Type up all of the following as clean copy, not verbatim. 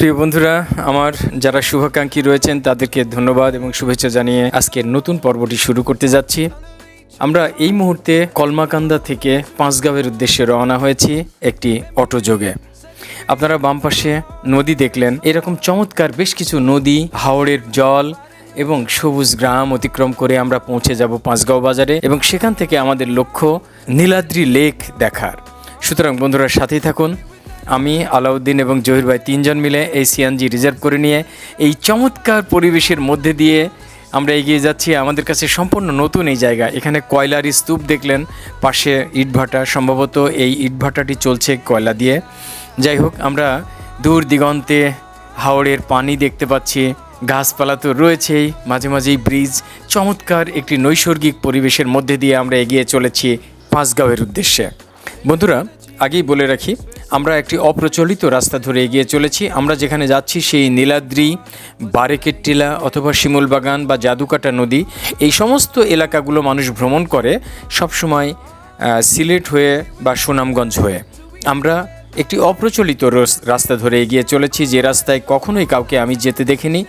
প্রিয় বন্ধুরা, আমার যারা শুভাকাঙ্ক্ষী রয়েছেন তাদেরকে ধন্যবাদ এবং শুভেচ্ছা জানিয়ে আজকের নতুন পর্বটি শুরু করতে যাচ্ছি। আমরা এই মুহূর্তে কলমাকান্দা থেকে পাঁচগাঁওয়ের উদ্দেশ্যে রওনা হয়েছি একটি অটোযোগে। আপনারা বাম পাশে নদী দেখলেন, এরকম চমৎকার বেশ কিছু নদী, হাওড়ের জল এবং সবুজ গ্রাম অতিক্রম করে আমরা পৌঁছে যাব পাঁচগাঁও বাজারে এবং সেখান থেকে আমাদের লক্ষ্য নীলাদ্রি লেক দেখার। সুতরাং বন্ধুরা সাথেই থাকুন। আমি আলাউদ্দিন এবং জহির ভাই তিনজন মিলে এই সিএনজি রিজার্ভ করে নিয়ে এই চমৎকার পরিবেশের মধ্যে দিয়ে আমরা এগিয়ে যাচ্ছি। আমাদের কাছে সম্পূর্ণ নতুন এই জায়গা। এখানে কয়লার স্তূপ দেখলেন, পাশে ইটভাটা, সম্ভবত এই ইটভাটাটি চলছে কয়লা দিয়ে। যাই হোক, আমরা দূর দিগন্তে হাওড়ের পানি দেখতে পাচ্ছি, গাছপালা তো রয়েছেই, মাঝে মাঝেই ব্রিজ। চমৎকার একটি নৈসর্গিক পরিবেশের মধ্যে দিয়ে আমরা এগিয়ে চলেছি পাঁচগাঁওয়ের উদ্দেশ্যে। বন্ধুরা, আগেই বলে রাখি, আমরা একটি অপ্রচলিত রাস্তা ধরে এগিয়ে চলেছি। আমরা যেখানে যাচ্ছি সেই নীলাদ্রি, বারেকের টিলা অথবা শিমুলবাগান বা জাদুকাটা নদী, এই সমস্ত এলাকাগুলো মানুষ ভ্রমণ করে সবসময় সিলেট হয়ে বা সুনামগঞ্জ হয়ে। আমরা একটি অপ্রচলিত রাস্তা ধরে এগিয়ে চলেছি, যে রাস্তায় কখনোই কাউকে আমি যেতে দেখিনি।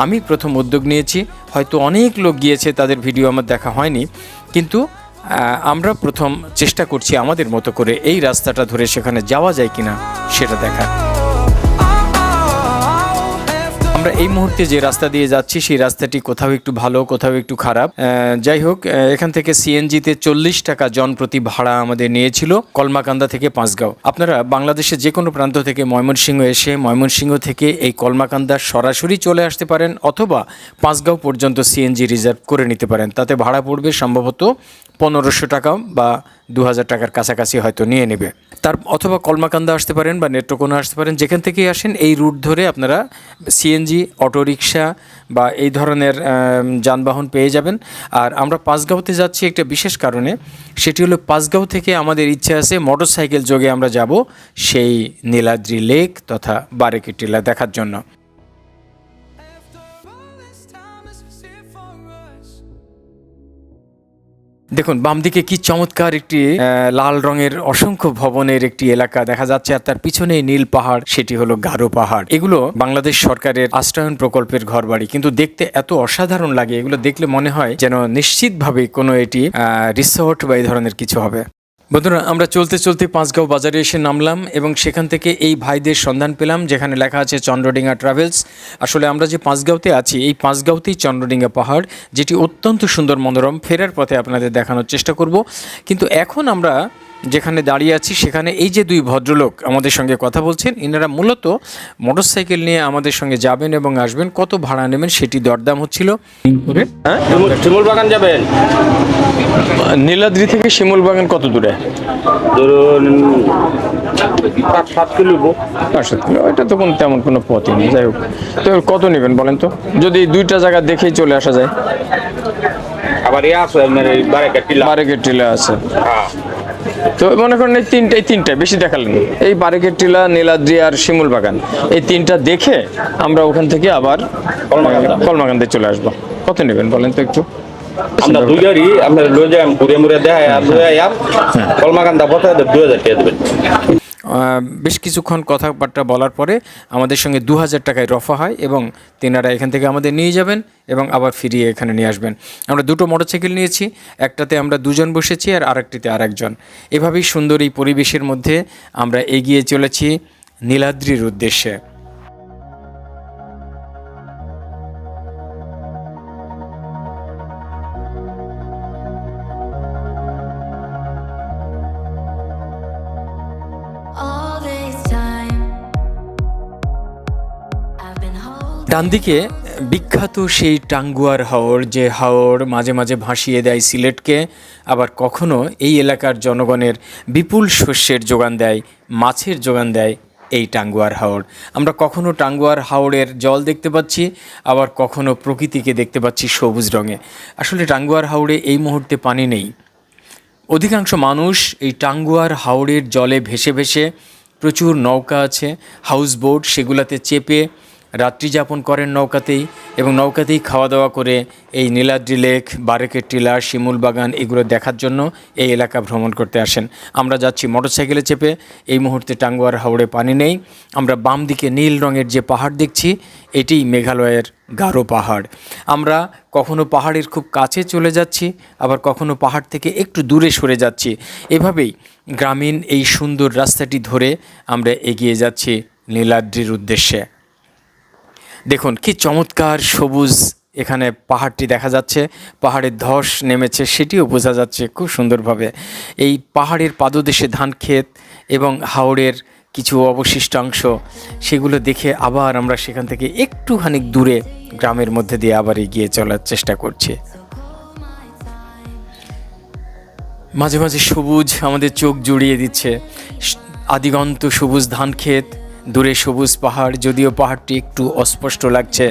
আমি প্রথম উদ্যোগ নিয়েছি, হয়তো অনেক লোক গিয়েছে, তাদের ভিডিও আমার দেখা হয়নি, কিন্তু আমরা প্রথম চেষ্টা করছি আমাদের মতো করে এই রাস্তাটা ধরে সেখানে যাওয়া যায় কিনা সেটা দেখার। আমরা এই মুহূর্তে যে রাস্তা দিয়ে যাচ্ছি সেই রাস্তাটি কোথাও একটু ভালো, কোথাও একটু খারাপ। যাই হোক, এখান থেকে সিএনজিতে 40 টাকা জন প্রতি ভাড়া আমাদের নিয়েছিল কলমাকান্দা থেকে পাঁচগাঁও। আপনারা বাংলাদেশের যে কোনো প্রান্ত থেকে ময়মনসিংহ এসে ময়মনসিংহ থেকে এই কলমাকান্দা সরাসরি চলে আসতে পারেন, অথবা পাঁচগাঁও পর্যন্ত সিএনজি রিজার্ভ করে নিতে পারেন। তাতে ভাড়া পড়বে সম্ভবত 1500 টাকা বা 2000 টাকার কাছাকাছি হয়তো নিয়ে নেবে। অথবা কলমাকান্দা আসতে পারেন বা নেত্রকোনা আসতে পারেন, যেখান থেকেই আসেন এই রুট ধরে আপনারা সিএনজি, অটোরিকশা বা এই ধরনের যানবাহন পেয়ে যাবেন। আর আমরা পাঁচগাঁওতে যাচ্ছি একটা বিশেষ কারণে, সেটি হলো পাঁচগাঁও থেকে আমাদের ইচ্ছে আছে মোটরসাইকেল যোগে আমরা যাব সেই নীলাদ্রি লেক তথা বারেকের টিলা দেখার জন্য। দেখুন বাম দিকে কি চমৎকার একটি লাল রঙের অসংখ্য ভবনের একটি এলাকা দেখা যাচ্ছে, আর তার পিছনে নীল পাহাড়, সেটি হলো গারো পাহাড়। এগুলো বাংলাদেশ সরকারের আশ্রয়ন প্রকল্পের ঘরবাড়ি, কিন্তু দেখতে এত অসাধারণ লাগে। এগুলো দেখলে মনে হয় যেন নিশ্চিতভাবে কোনো এটি রিসোর্ট বা এই ধরনের কিছু হবে। বন্ধুরা, আমরা চলতে চলতে পাঁচগাঁও বাজারে এসে নামলাম এবং সেখান থেকে এই ভাইদের সন্ধান পেলাম যেখানে লেখা আছে চন্দ্রডিঙ্গা ট্রাভেলস। আসলে আমরা যে পাঁচগাঁওতে আছি, এই পাঁচগাঁওতেই চন্দ্রডিঙ্গা পাহাড়, যেটি অত্যন্ত সুন্দর মনোরম। ফেরার পথে আপনাদের দেখানোর চেষ্টা করব। কিন্তু এখন আমরা যেখানে দাঁড়িয়ে আছি সেখানে এই যে দুই ভদ্রলোক আমাদের সঙ্গে কথা বলছেন, এনারা মূলত মোটরসাইকেল নিয়ে আমাদের সঙ্গে যাবেন এবং আসবেন। কত ভাড়া নেবেন সেটি দরদাম হচ্ছিল। শিমুলবাগান যাবেন? নীলাদ্রি থেকে শিমুলবাগান কত দূরে? ধরুন 5-7 কিলো। 5-7 কিলো, এটা তো তেমন কোনো পথই নেই। যাই হোক, তো কত নেবেন বলেন তো, যদি দুইটা জায়গা দেখেই চলে আসা যায়। আবার আছে বারেকের টিলা আছে, তো মনে করেন এই তিনটায় বেশি দেখালেন। এই বারেকের টিলা, নীলাদ্রি আর শিমুলবাগান, এই তিনটা দেখে আমরা ওখান থেকে আবার কলমাকান্দায় চলে আসবো। কত নেবেন বলেন তো একটু? আমরা দুই গাড়ি আমরা লয়ে যাই, ঘুরে মুড়ে দেখাই আর লয়ে আইয়াম। কলমাকান্দা পথে 2000 টাকা দেবেন। বেশ কিছুক্ষণ কথাবার্তা বলার পরে আমাদের সঙ্গে 2000 টাকায় রফা হয় এবং তেনারা এখান থেকে আমাদের নিয়ে যাবেন এবং আবার ফিরিয়ে এখানে নিয়ে আসবেন। আমরা দুটো মোটরসাইকেল নিয়েছি, একটাতে আমরা দুজন বসেছি আর আরেকটিতে আরেকজন। এভাবেই সুন্দর এই পরিবেশের মধ্যে আমরা এগিয়ে চলেছি নীলাদ্রির উদ্দেশ্যে। ডান দিকে বিখ্যাত সেই টাঙ্গুয়ার হাওর, যে হাওর মাঝে মাঝে ভাসিয়ে দেয় সিলেটকে, আবার কখনো এই এলাকার জনগণের বিপুল শস্যের যোগান দেয়, মাছের যোগান দেয় এই টাঙ্গুয়ার হাওর। আমরা কখনো টাঙ্গুয়ার হাওরের জল দেখতে পাচ্ছি, আবার কখনো প্রকৃতিকে দেখতে পাচ্ছি সবুজ রঙে। আসলে টাঙ্গুয়ার হাওরে এই মুহূর্তে পানি নেই। অধিকাংশ মানুষ এই টাঙ্গুয়ার হাওরের জলে ভেসে ভেসে, প্রচুর নৌকা আছে, হাউস বোট, সেগুলাতে চেপে রাত্রি যাপন করেন নৌকাতেই এবং নৌকাতেই খাওয়া দাওয়া করে এই নীলাদ্রি লেক, বারেকের টিলা, শিমুল বাগান এগুলো দেখার জন্য এই এলাকা ভ্রমণ করতে আসেন। আমরা যাচ্ছি মোটরসাইকেলে চেপে। এই মুহূর্তে টাঙ্গুয়ার হাওড়ে পানি নেই। আমরা বাম দিকে নীল রঙের যে পাহাড় দেখছি এটিই মেঘালয়ের গারো পাহাড়। আমরা কখনো পাহাড়ের খুব কাছে চলে যাচ্ছি, আবার কখনো পাহাড় থেকে একটু দূরে সরে যাচ্ছি। এভাবেই গ্রামীণ এই সুন্দর রাস্তাটি ধরে আমরা এগিয়ে যাচ্ছি নীলাদ্রির উদ্দেশ্যে। দেখুন কি চমৎকার সবুজ এখানে পাহাড়টি দেখা যাচ্ছে। পাহাড়ের ধস নেমেছে সেটিও বোঝা যাচ্ছে খুব সুন্দরভাবে। এই পাহাড়ের পাদদেশে ধান ক্ষেত এবং হাওড়ের কিছু অবশিষ্টাংশ, সেগুলো দেখে আবার আমরা সেখান থেকে একটুখানি দূরে গ্রামের মধ্যে দিয়ে আবার এগিয়ে চলার চেষ্টা করছি। মাঝে মাঝে সবুজ আমাদের চোখ জুড়িয়ে দিচ্ছে। আদিগন্ত সবুজ ধান ক্ষেত, দূরে সবুজ পাহাড়, যদিও পাহাড়টি একটু অস্পষ্ট লাগছে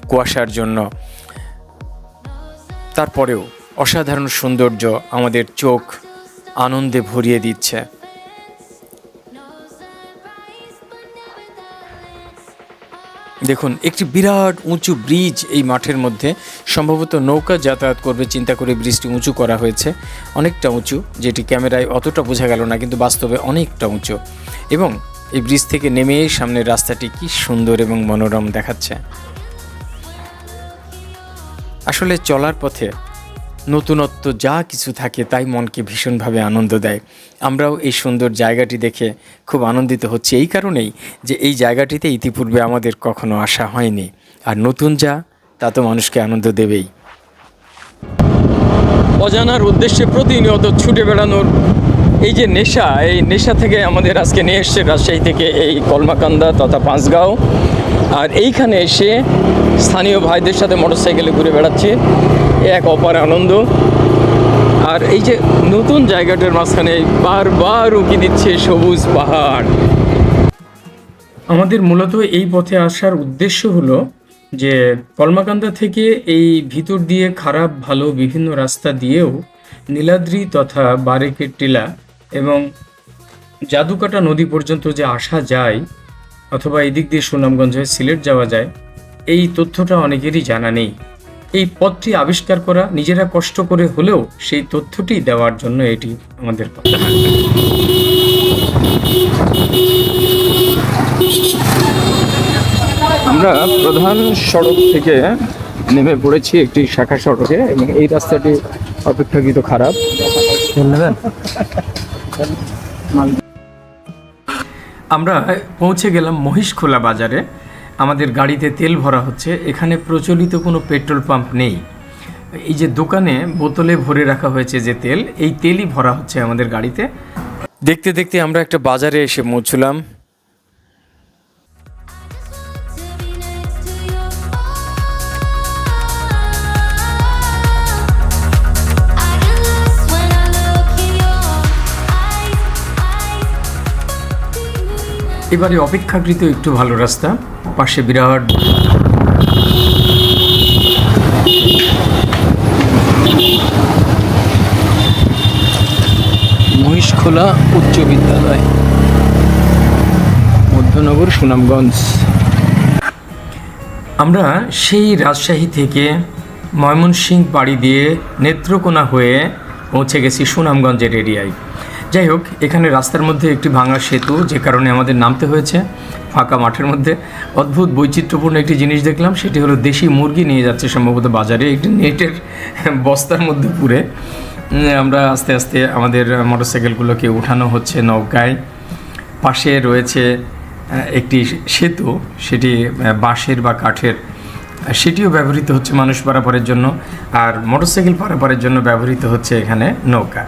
কুয়াশার জন্য, তারপরেও অসাধারণ সৌন্দর্য আমাদের চোখ আনন্দে ভরিয়ে দিচ্ছে। দেখুন একটি বিরাট উঁচু ব্রিজ এই মাঠের মধ্যে, সম্ভবত নৌকা যাতায়াত করবে চিন্তা করে ব্রিজটি উঁচু করা হয়েছে, অনেকটা উঁচু, যেটি ক্যামেরায় অতটা বোঝা গেল না কিন্তু বাস্তবে অনেকটা উঁচু। এবং এই ব্রিজ থেকে নেমে সামনের রাস্তাটি কি সুন্দর এবং মনোরম দেখাচ্ছে। আসলে চলার পথে নতুনত্ব যা কিছু থাকে তাই মনকে ভীষণভাবে আনন্দ দেয়। আমরাও এই সুন্দর জায়গাটি দেখে খুব আনন্দিত হচ্ছি, এই কারণেই যে এই জায়গাটিতে ইতিপূর্বে আমাদের কখনো আসা হয়নি, আর নতুন যা তা তো মানুষকে আনন্দ দেবেই। অজানার উদ্দেশ্যে প্রতিনিয়ত ছুটে বেড়ানোর এই যে নেশা, এই নেশা থেকে আমাদের আজকে নিয়ে এসছে রাজশাহী থেকে এই কলমাকান্দা তথা পাঁচগাঁও। আর এইখানে এসে স্থানীয় ভাইদের সাথে মোটরসাইকেলে ঘুরে বেড়াচ্ছে, এক অপার আনন্দ। আর এই যে নতুন জায়গাটার মাঝখানে বারবার উঁকি দিচ্ছে সবুজ পাহাড়। আমাদের মূলত এই পথে আসার উদ্দেশ্য হলো যে কলমাকান্দা থেকে এই ভিতর দিয়ে খারাপ ভালো বিভিন্ন রাস্তা দিয়েও নীলাদ্রি তথা বারেকের টিলা এবং জাদুকাটা নদী পর্যন্ত যে আসা যায়, অথবা এদিক দিয়ে সুনামগঞ্জ হয়ে সিলেট যাওয়া যায়, এই তথ্যটা অনেকেরই জানা নেই। এই পথটি আবিষ্কার করা, নিজেরা কষ্ট করে হলেও সেই তথ্যটি দেওয়ার জন্য এটি আমাদের কথা। আমরা প্রধান সড়ক থেকে নেমে পড়েছি একটি শাখা সড়কে এবং এই রাস্তাটি অপেক্ষাকৃত খারাপ। আমরা পৌঁছে গেলাম মহিষখোলা বাজারে। আমাদের গাড়িতে তেল ভরা হচ্ছে। এখানে প্রচলিত কোনো পেট্রোল পাম্প নেই। এই যে দোকানে বোতলে ভরে রাখা হয়েছে যে তেল, এই তেলই ভরা হচ্ছে আমাদের গাড়িতে। দেখতে দেখতে আমরা একটা বাজারে এসে পৌঁছলাম। এবারে অপেক্ষাকৃত একটু ভালো রাস্তা, পাশে বিরাট মহিষখোলা উচ্চ বিদ্যালয়, মধ্যনগর, সুনামগঞ্জ। আমরা সেই রাজশাহী থেকে ময়মনসিংহ পাড়ি দিয়ে নেত্রকোনা হয়ে পৌঁছে গেছি সুনামগঞ্জের এরিয়ায়। যাই হোক, এখানে রাস্তার মধ্যে একটি ভাঙা সেতু, যে কারণে আমাদের নামতে হয়েছে ফাঁকা মাঠের মধ্যে। অদ্ভুত বৈচিত্র্যপূর্ণ একটি জিনিস দেখলাম, সেটি হলো দেশি মুরগি নিয়ে যাচ্ছে সম্ভবত বাজারে, একটি নেটের বস্তার মধ্যে পুরে। আমরা আস্তে আস্তে আমাদের মোটরসাইকেলগুলোকে উঠানো হচ্ছে নৌকায়। পাশে রয়েছে একটি সেতু, সেটি বাঁশের বা কাঠের, সেটিও ব্যবহৃত হচ্ছে মানুষ পারাপারের জন্য, আর মোটরসাইকেল পারাপারের জন্য ব্যবহৃত হচ্ছে এখানে নৌকা।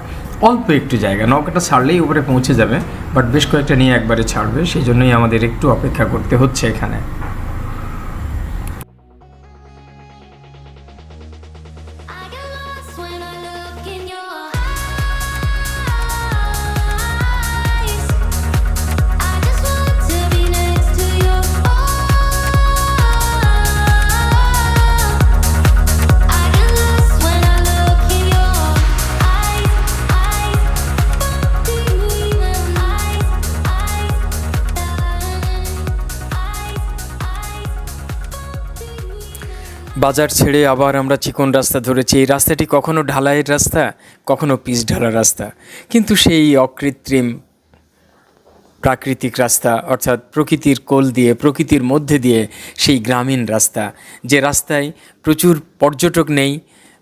অল্প একটু জায়গা, নৌকাটা ছাড়লেই উপরে পৌঁছে যাবে, বাট বেশ কয়েকটা নিয়ে একবারে ছাড়বে, সেই জন্যই আমাদের একটু অপেক্ষা করতে হচ্ছে এখানে। বাজার ছেড়ে আবার আমরা চিকন রাস্তা ধরেছি। এই রাস্তাটি কখনো ঢালাইয়ের রাস্তা, কখনো পিচ ঢালা রাস্তা, কিন্তু সেই অকৃত্রিম প্রাকৃতিক রাস্তা, অর্থাৎ প্রকৃতির কোল দিয়ে, প্রকৃতির মধ্যে দিয়ে সেই গ্রামীণ রাস্তা, যে রাস্তায় প্রচুর পর্যটক নেই,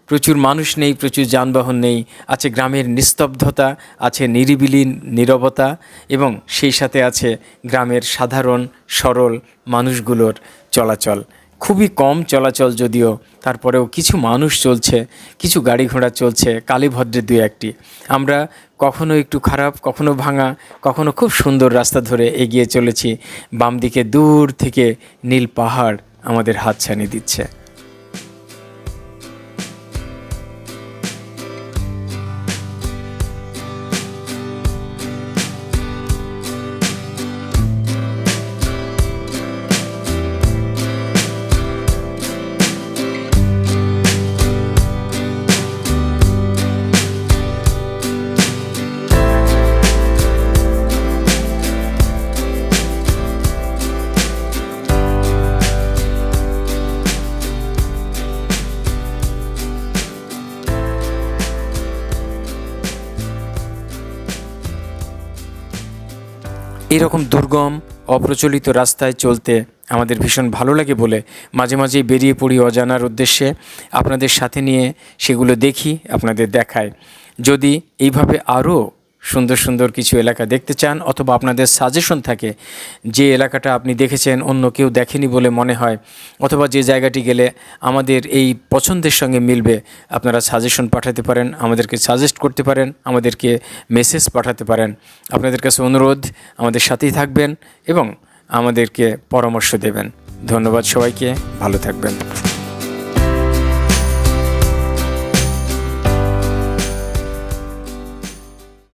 প্রচুর মানুষ নেই, প্রচুর যানবাহন নেই, আছে গ্রামের নিস্তব্ধতা, আছে নিরিবিলি নীরবতা, এবং সেই সাথে আছে গ্রামের সাধারণ সরল মানুষগুলোর চলাচল। খুবই কম চলাচল যদিও, তারপরেও কিছু মানুষ চলছে, কিছু গাড়ি ঘোড়া চলছে, কালীভদ্রের দুই একটি। আমরা কখনো একটু খারাপ, কখনো ভাঙা, কখনো খুব সুন্দর রাস্তা ধরে এগিয়ে চলেছি। বাম দিকে দূর থেকে নীল পাহাড় আমাদের হাতছানি দিচ্ছে। এরকম দুর্গম অপ্রচলিত রাস্তায় চলতে আমাদের ভীষণ ভালো লাগে বলে মাঝে মাঝেই বেরিয়ে পড়ি অজানার উদ্দেশ্যে। আপনাদের সাথে নিয়ে সেগুলো দেখি, আপনাদের দেখাই। যদি এইভাবে আরও সুন্দর সুন্দর কিছু এলাকা দেখতে চান, অথবা আপনাদের সাজেশন থাকে যে এলাকাটা আপনি দেখেছেন অন্য কেউ দেখেনি বলে মনে হয়, অথবা যে জায়গাটি গেলে আমাদের এই পছন্দের সঙ্গে মিলবে, আপনারা সাজেশন পাঠাতে পারেন, আমাদেরকে সাজেস্ট করতে পারেন, আমাদেরকে মেসেজ পাঠাতে পারেন। আপনাদের কাছে অনুরোধ, আমাদের সাথেই থাকবেন এবং আমাদেরকে পরামর্শ দেবেন। ধন্যবাদ সবাইকে, ভালো থাকবেন।